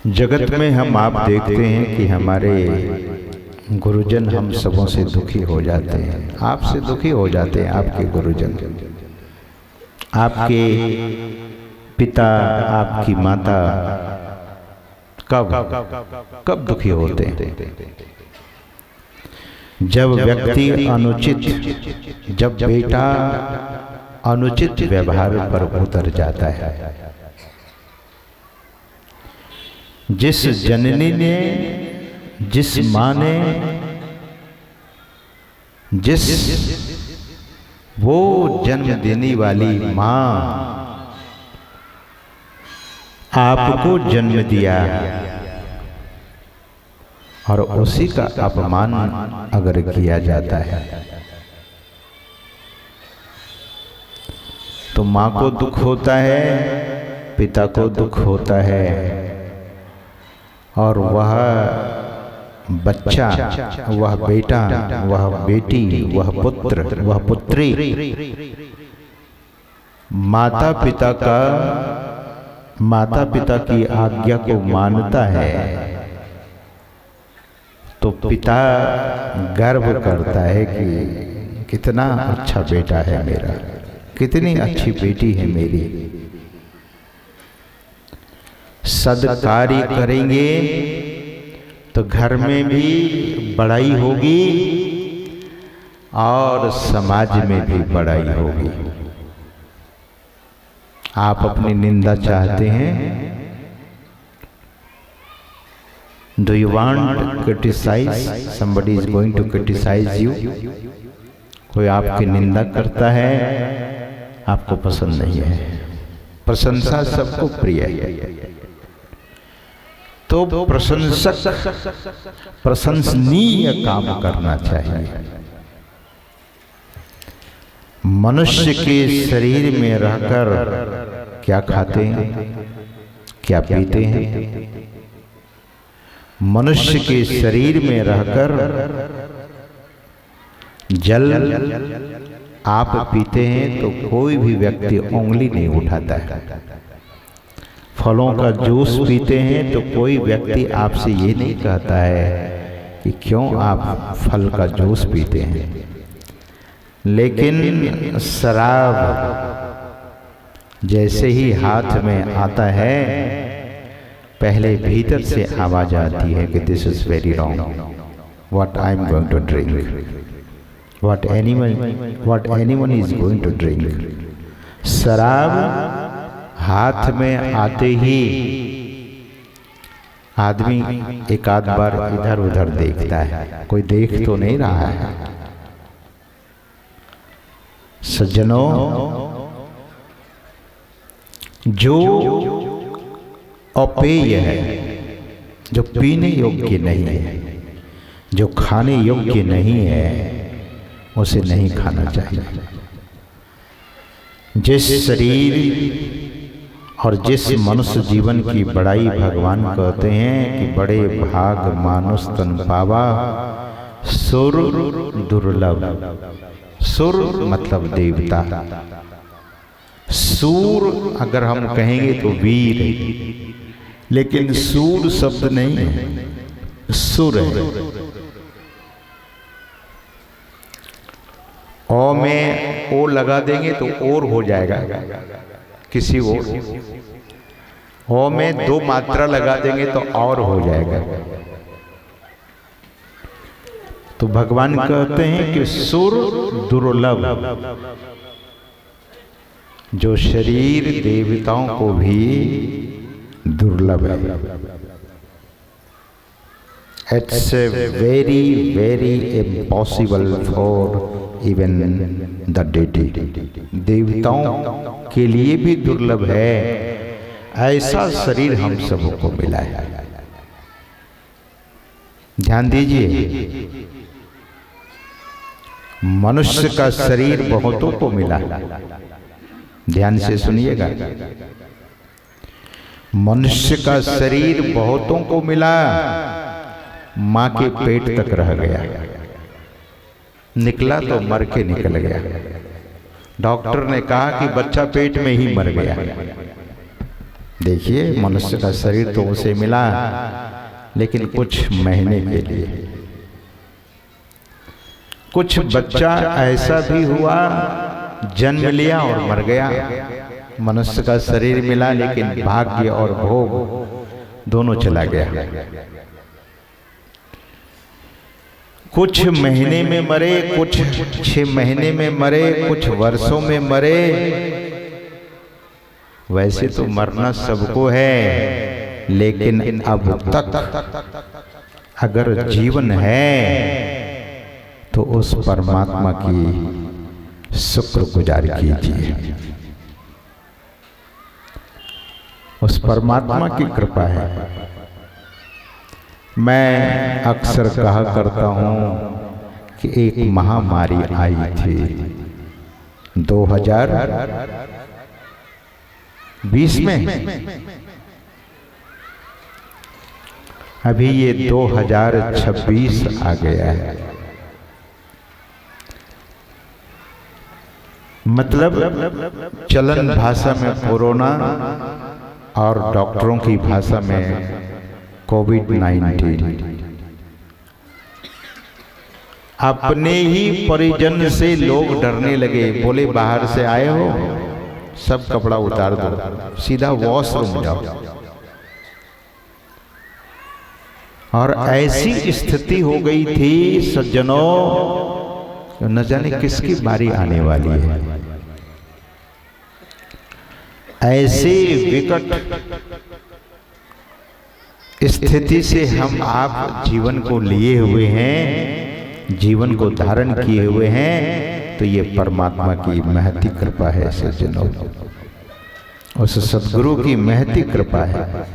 जगत में हम आप देखते हैं कि हमारे गुरुजन हम सबों से दुखी हो जाते हैं, आपसे दुखी हो जाते हैं। आपके गुरुजन, आपके पिता, आपकी माता कब दुखी होते हैं? जब व्यक्ति अनुचित, जब बेटा अनुचित व्यवहार पर उतर जाता है। जिस जननी ने, जिस माँ ने, जिस वो जन्म देने वाली माँ आपको जन्म दिया और उसी का अपमान अगर किया जाता है तो माँ को दुख होता है, पिता को दुख होता है, और वह बच्चा, वह बेटा, वह बेटी, वह पुत्र, वह पुत्री माता पिता की आज्ञा को मानता है तो पिता गर्व करता है कि कितना अच्छा बेटा है मेरा, कितनी अच्छी बेटी है मेरी। सद्कार्य करेंगे तो घर में भी बड़ाई होगी और समाज में भी बड़ाई होगी। आप अपनी निंदा चाहते हैं? Do you want criticise? Somebody is going to criticise you. कोई आपकी निंदा करता है, आपको पसंद नहीं है। प्रशंसा सबको प्रिय है, तो प्रशंसनीय काम करना चाहिए। मनुष्य के शरीर में रहकर क्या खाते हैं, क्या पीते हैं? मनुष्य के शरीर में रहकर जल आप पीते हैं तो कोई भी व्यक्ति उंगली नहीं उठाता है। फलों का जूस पीते हैं तो कोई व्यक्ति आपसे ये नहीं कहता है कि क्यों आप फल का जूस पीते हैं। लेकिन शराब जैसे ही हाथ में आता है, पहले भीतर से आवाज आती है कि this is very wrong, what I am going to drink, what anyone is going to drink. शराब हाथ में आते ही आदमी एक आध बार इधर उधर देखता है, कोई देख तो नहीं रहा है। सज्जनों, जो अपेय है, जो पीने योग्य नहीं है, जो खाने योग्य नहीं है, उसे नहीं खाना चाहिए। जिस शरीर और जिस मनुष्य जीवन की बड़ाई भगवान कहते हैं कि बड़े भाग मानुष तन पावा, सुर दुर्लभ। सुर मतलब देवता। सूर अगर हम कहेंगे तो वीर, लेकिन सूर शब्द नहीं है, सुर है। ओ में ओ लगा देंगे तो और हो जाएगा किसी ओ में दो मात्रा लगा देंगे तो और हो जाएगा। तो भगवान कहते हैं कि सुर दुर्लभ, जो शरीर देवताओं को भी दुर्लभ है। It's very very impossible for even the deity. देवताओं के लिए भी दुर्लभ है, ऐसा शरीर हम सबको मिला है। ध्यान दीजिए, मनुष्य का शरीर बहुतों को मिला है। ध्यान से सुनिएगा, मनुष्य का शरीर बहुतों को मिला, मां के पेट तक रह गया, निकला तो मर के निकल गया। डॉक्टर ने कहा कि बच्चा पेट में ही मर गया। देखिए, मनुष्य का शरीर तो उसे मिला, लेकिन कुछ महीने के लिए। कुछ बच्चा ऐसा भी हुआ, जन्म लिया और मर गया। मनुष्य का शरीर मिला, लेकिन भाग्य और भोग दोनों चला गया। कुछ महीने में मरे, कुछ 6 महीने में मरे, कुछ वर्षों में मरे। वैसे तो मरना सबको है, लेकिन अब तक अगर जीवन है तो उस परमात्मा की शुक्रगुजार कीजिए। उस परमात्मा की कृपा है। मैं अक्सर कहा करता हूं कि एक महामारी आई थी 2020 में। अभी ये 2026 आ गया है। मतलब चलन भाषा में कोरोना और डॉक्टरों की भाषा में कोविड-19। अपने ही परिजन से लोग डरने लगे, बोले बाहर से आए हो, सब कपड़ा उतार दो, सीधा वॉशरूम जाओ। और ऐसी स्थिति हो गई थी सज्जनों, न जाने किसकी बारी आने वाली है। ऐसे विकट स्थिति से हम आप जीवन को लिए हुए हैं, जीवन को धारण किए हुए हैं, तो ये परमात्मा की महती कृपा है सज्जनों। उस सद्गुरु की महती कृपा है।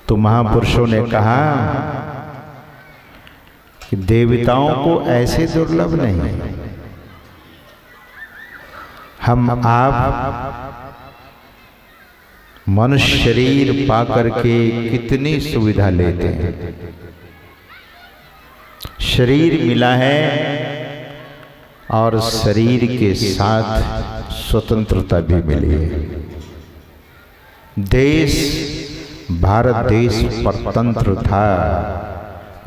तो महापुरुषों ने कहा कि देवताओं को ऐसे दुर्लभ नहीं, हम आप मनुष्य शरीर पाकर के कितनी सुविधा लेते हैं। शरीर मिला है और शरीर के साथ स्वतंत्रता भी मिली है। देश, भारत देश परतंत्र था,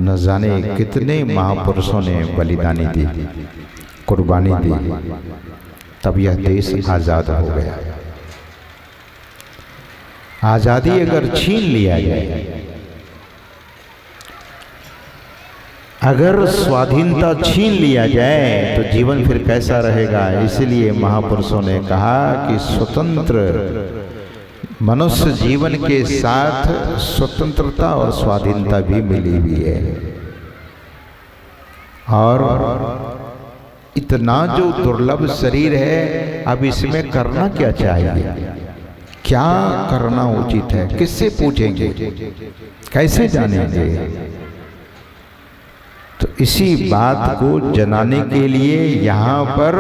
न जाने कितने महापुरुषों ने बलिदानी दी, कुर्बानी दी, तब यह देश आजाद हो गया। आजादी अगर छीन लिया जाए, अगर स्वाधीनता छीन लिया जाए, तो जीवन फिर कैसा रहेगा। इसलिए महापुरुषों ने कहा कि स्वतंत्र मनुष्य जीवन के साथ स्वतंत्रता और स्वाधीनता भी मिली हुई है। और इतना जो दुर्लभ शरीर है, अब इसमें करना क्या चाहिए, क्या करना उचित है, किससे पूछेंगे, कैसे जानेंगे। तो इसी बात को जनाने के लिए यहाँ पर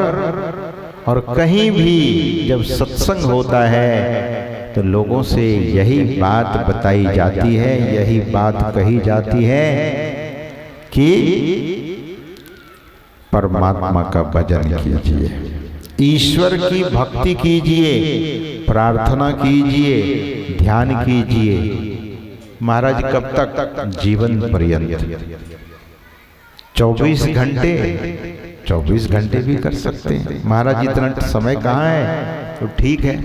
और कहीं भी जब सत्संग होता है, तो लोगों से यही बात बताई जाती है, यही बात कही जाती है कि परमात्मा का भजन कीजिए, ईश्वर की भक्ति कीजिए, प्रार्थना कीजिए, ध्यान कीजिए। महाराज कब तक? जीवन पर्यंत। 24 घंटे, 24 घंटे भी कर सकते हैं महाराज। इतना समय कहाँ है? तो ठीक है,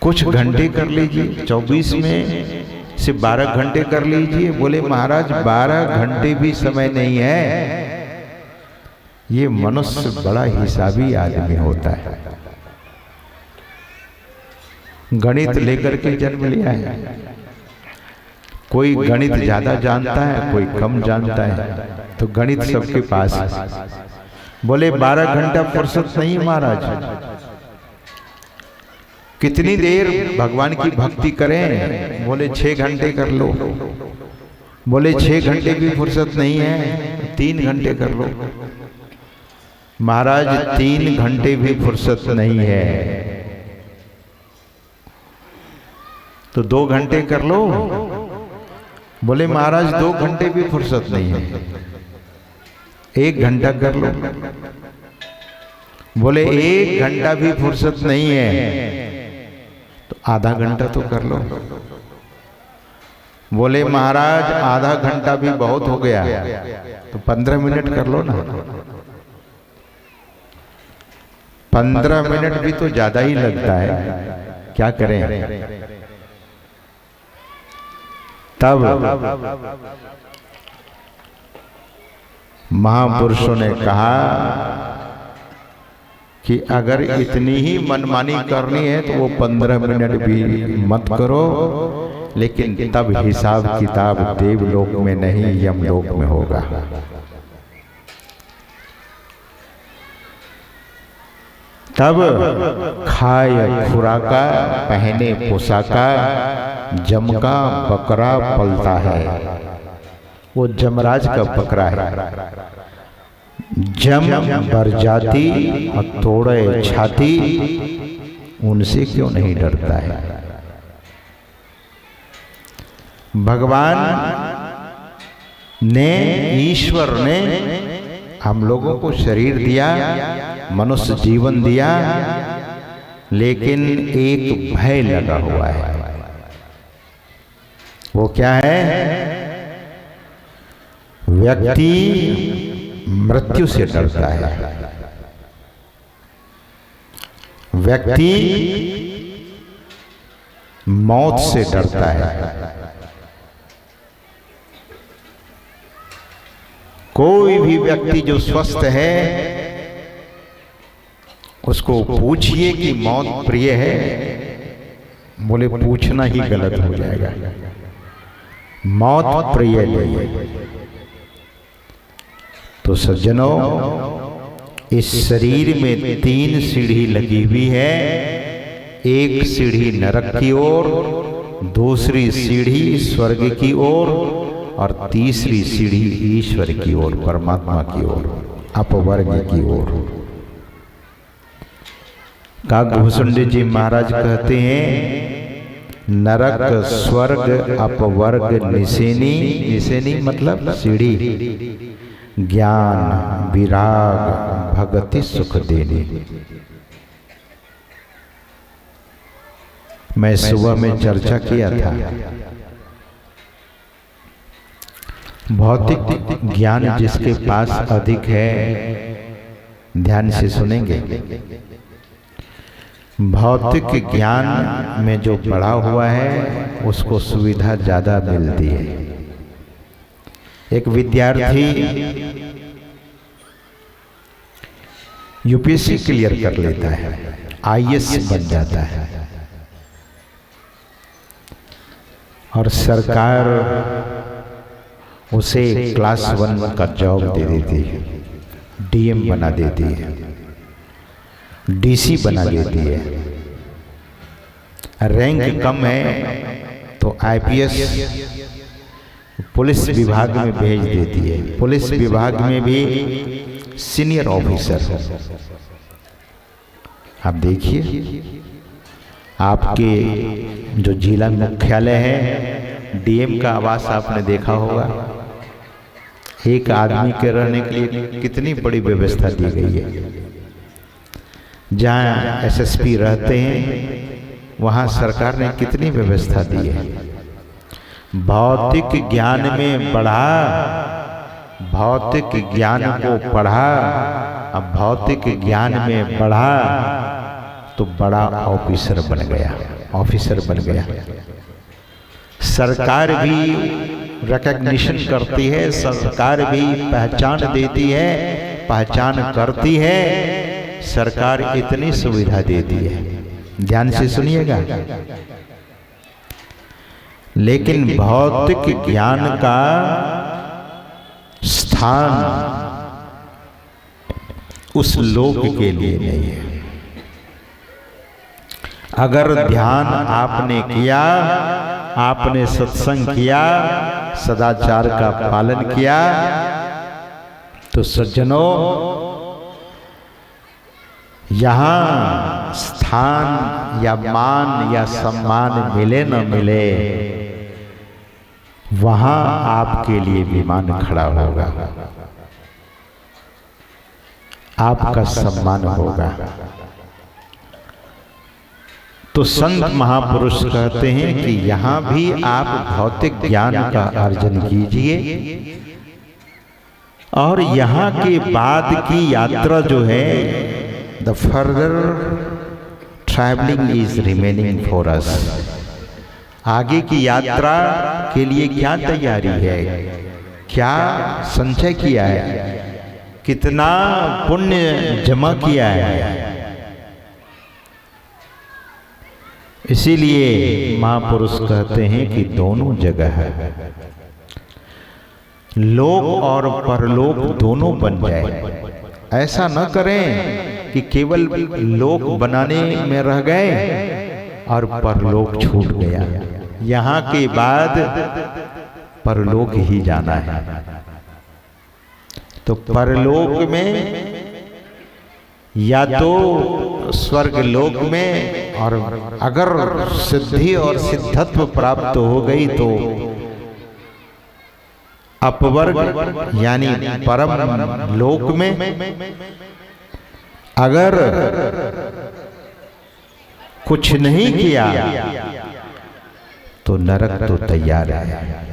कुछ घंटे कर लीजिए, 24 में से 12 घंटे कर लीजिए। बोले महाराज 12 घंटे भी समय नहीं है। ये मनुष्य बड़ा हिसाबी आदमी होता है, गणित लेकर के जन्म लिया है। कोई गणित ज्यादा जानता है, कोई कम जानता है, तो गणित सबके पास है। बोले 12 घंटा फुर्सत नहीं महाराज, कितनी देर भगवान की भक्ति करें? बोले 6 घंटे कर लो। बोले 6 घंटे भी फुर्सत नहीं है, 3 घंटे कर लो। महाराज 3 घंटे भी फुर्सत नहीं है, तो 2 घंटे कर लो। बोले महाराज 2 घंटे भी फुर्सत नहीं है, 1 घंटा कर लो। बोले 1 घंटा भी फुर्सत नहीं है तो आधा घंटा तो कर लो। बोले महाराज आधा घंटा भी बहुत हो गया तो 15 मिनट कर लो ना। 15 मिनट भी तो ज्यादा ही लगता है, क्या करें। तब महापुरुषों ने कहा कि अगर इतनी ही मनमानी करनी है तो वो 15 मिनट भी मत करो, लेकिन तब हिसाब किताब देवलोक में नहीं यमलोक में होगा। तब खाए खुराका, पहने पोशाका, जमका बकरा पलता है। वो जमराज का बकरा है। जम बरजाती और तोड़े छाती, उनसे क्यों नहीं डरता है। भगवान ने, ईश्वर ने हम लोगों को शरीर दिया, मनुष्य जीवन दिया, लेकिन एक भय लगा हुआ है। वो क्या है? व्यक्ति मृत्यु से डरता है। व्यक्ति मौत से डरता है। कोई भी व्यक्ति जो स्वस्थ है उसको पूछिए कि मौत प्रिय है, बोले पूछना ही गलत हो जाएगा। मौत प्रिय नहीं है। तो सज्जनों, इस शरीर में 3 सीढ़ी लगी हुई है। एक सीढ़ी नरक की ओर, दूसरी सीढ़ी स्वर्ग की ओर, और तीसरी सीढ़ी ईश्वर की ओर, परमात्मा की ओर, अपवर्ग की ओर। काकभूषुंडी जी महाराज कहते हैं, नरक स्वर्ग अपवर्ग निसेनी। निसेनी मतलब सीढ़ी, ज्ञान विराग भगति सुख देनी। मैं सुबह में चर्चा किया था, भौतिक ज्ञान जिसके पास अधिक है, ध्यान से सुनेंगे। भौतिक ज्ञान में जो पढ़ा हुआ है उसको सुविधा ज्यादा मिलती है। एक विद्यार्थी यूपीएससी क्लियर कर लेता है, आईएएस बन जाता है, और सरकार उसे क्लास 1 का जॉब दे देती है, डीएम बना देती है, डीसी बना देती है। रैंक कम है तो आईपीएस पुलिस विभाग में भेज देती है। पुलिस विभाग में भी सीनियर ऑफिसर। आप देखिए, आपके जो जिला मुख्यालय है, डीएम का आवास आपने देखा होगा। एक आदमी के रहने के लिए कितनी बड़ी व्यवस्था दी गई है। जहाँ एसएसपी रहते हैं वहाँ सरकार ने कितनी व्यवस्था दी है। भौतिक ज्ञान में बढ़ा, भौतिक ज्ञान को पढ़ा, अब भौतिक ज्ञान में बढ़ा तो बड़ा ऑफिसर बन गया, ऑफिसर बन गया। सरकार भी रिकॉग्निशन करती है, सरकार भी पहचान देती है, पहचान करती है। सरकार इतनी सुविधा देती है, ध्यान से सुनिएगा। लेकिन भौतिक ज्ञान का स्थान उस लोक के लिए नहीं है। अगर ध्यान आपने किया, आपने सत्संग किया, सदाचार का पालन किया, तो सज्जनों, यहाँ स्थान या मान या सम्मान मिले न मिले, वहां आपके लिए विमान खड़ा होगा। आपका सम्मान होगा। तो संत महापुरुष कहते हैं कि यहाँ भी आप भौतिक ज्ञान का अर्जन कीजिए और यहाँ के बाद की यात्रा जो है, the further travelling is remaining for us. आगे की यात्रा के लिए क्या तैयारी है, क्या संचय किया है, कितना पुण्य जमा किया है। इसीलिए महापुरुष कहते हैं कि दोनों जगह है, लोक और परलोक दोनों बन जाए। ऐसा न करें कि केवल लोक बनाने में रह गए और परलोक छूट गया। यहाँ के बाद परलोक ही जाना है। तो परलोक में या तो स्वर्ग लोक में, और अगर सिद्धि और सिद्धत्व प्राप्त हो गई तो अपवर्ग यानी परम लोक में, अगर कुछ नहीं किया तो नरक तो तैयार है।